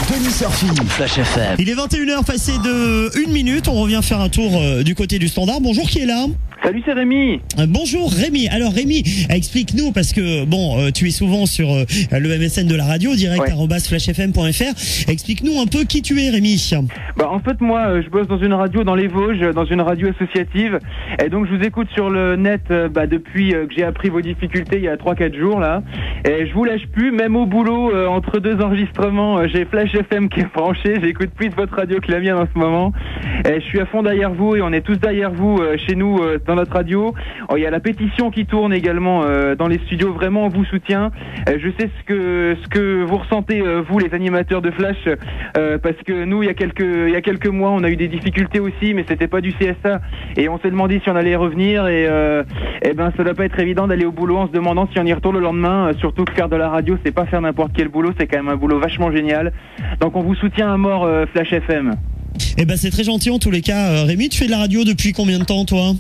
Tony Surfing, Flash FM. Il est 21h passé de 1 minute. On revient faire un tour du côté du standard. Bonjour, qui est là ? Salut, c'est Rémi. Bonjour Rémi. Alors Rémi, explique-nous, parce que tu es souvent sur le MSN de la radio, direct@flashfm.fr. Explique-nous un peu qui tu es, Rémi. En fait, moi, je bosse dans une radio dans les Vosges, dans une radio associative, et donc je vous écoute sur le net depuis que j'ai appris vos difficultés il y a 3-4 jours là, et je vous lâche plus, même au boulot, entre deux enregistrements, j'ai Flash FM qui est branché, j'écoute plus de votre radio que la mienne en ce moment, et je suis à fond derrière vous, et on est tous derrière vous chez nous dans notre radio. Il y a la pétition qui tourne également dans les studios, vraiment on vous soutient. Je sais ce que vous ressentez, vous les animateurs de Flash, parce que nous il y a quelques mois on a eu des difficultés aussi, mais c'était pas du CSA, et on s'est demandé si on allait y revenir, et ça doit pas être évident d'aller au boulot en se demandant si on y retourne le lendemain, surtout que faire de la radio c'est pas faire n'importe quel boulot, c'est quand même un boulot vachement génial, donc on vous soutient à mort Flash FM. C'est très gentil en tous les cas. Rémi, tu fais de la radio depuis combien de temps, toi ?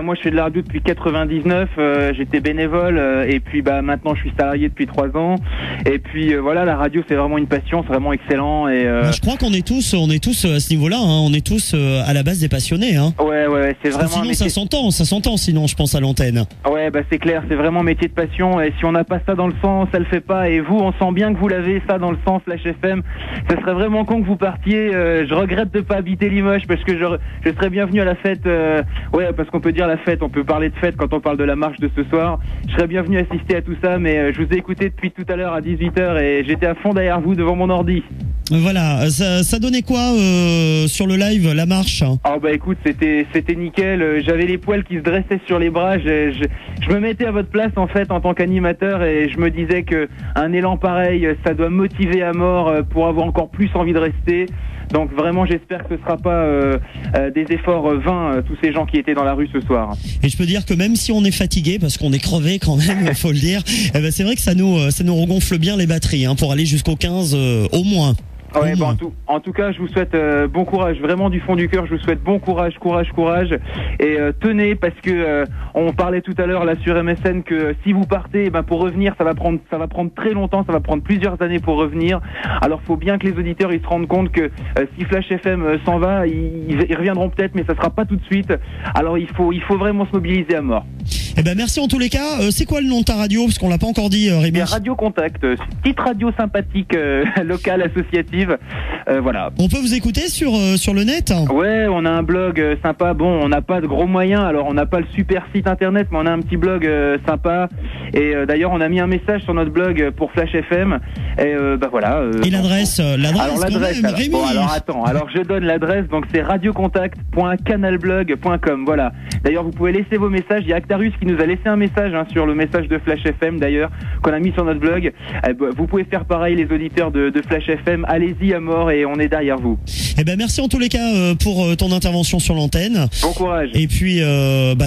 Moi je fais de la radio depuis 99, j'étais bénévole, et puis maintenant je suis salarié depuis 3 ans, et puis voilà, la radio c'est vraiment une passion, c'est vraiment excellent, et je crois qu'on est tous à ce niveau-là, hein. On est tous à la base des passionnés, hein. Ouais, c'est vraiment sinon un métier... ça s'entend sinon, je pense, à l'antenne. Ouais, c'est clair, c'est vraiment un métier de passion, et si on n'a pas ça dans le sang, ça le fait pas, et vous, on sent bien que vous l'avez, ça dans le sang, Flash FM. Ce serait vraiment con que vous partiez, je regrette de pas habiter Limoges, parce que je serais bienvenu à la fête, parce qu'on peut dire la fête, on peut parler de fête quand on parle de la marche de ce soir. Je serais bienvenu assister à tout ça, mais je vous ai écouté depuis tout à l'heure à 18h, et j'étais à fond derrière vous devant mon ordi. Voilà, ça donnait quoi sur le live, la marche ? Écoute, c'était nickel, j'avais les poils qui se dressaient sur les bras, je me mettais à votre place en fait en tant qu'animateur, et je me disais que un élan pareil, ça doit motiver à mort pour avoir encore plus envie de rester. Donc vraiment j'espère que ce sera pas des efforts vains, tous ces gens qui étaient dans la rue ce soir. Et je peux dire que même si on est fatigué, parce qu'on est crevé quand même, faut le dire, c'est vrai que ça nous regonfle bien les batteries, hein, pour aller jusqu'au 15 au moins. Ouais, en tout cas, je vous souhaite bon courage, vraiment du fond du cœur, je vous souhaite bon courage, et tenez, parce que on parlait tout à l'heure là sur MSN que si vous partez, pour revenir, ça va prendre très longtemps, ça va prendre plusieurs années pour revenir. Alors faut bien que les auditeurs ils se rendent compte que si Flash FM s'en va, ils reviendront peut-être, mais ça sera pas tout de suite. Alors il faut vraiment se mobiliser à mort. Merci en tous les cas. C'est quoi le nom de ta radio, parce qu'on l'a pas encore dit, Rémi ? Radio Contact, petite radio sympathique locale associative. Voilà. On peut vous écouter sur le net ? Ouais, on a un blog sympa. Bon, on n'a pas de gros moyens, alors on n'a pas le super site internet, mais on a un petit blog sympa. Et d'ailleurs, on a mis un message sur notre blog pour Flash FM. Et voilà. Et l'adresse alors l'adresse. Rémi. Alors je donne l'adresse. Donc c'est radiocontact.canalblog.com. Voilà. D'ailleurs, vous pouvez laisser vos messages. Il y a Actarus qui nous a laissé un message sur le message de Flash FM d'ailleurs qu'on a mis sur notre blog. Vous pouvez faire pareil, les auditeurs de Flash FM. Allez-y à mort, et on est derrière vous. Merci en tous les cas pour ton intervention sur l'antenne. Bon courage. Et puis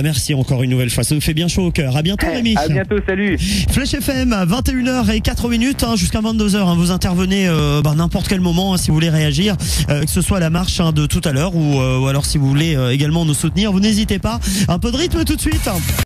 merci encore une nouvelle fois. Ça nous fait bien chaud au cœur. À bientôt, Rémi. À bientôt, salut. Flash FM, 21h04, jusqu'à 22h. Vous intervenez n'importe quel moment, si vous voulez réagir, que ce soit la marche de tout à l'heure, ou alors si vous voulez également nous soutenir, vous n'hésitez pas. Un peu de rythme tout de suite.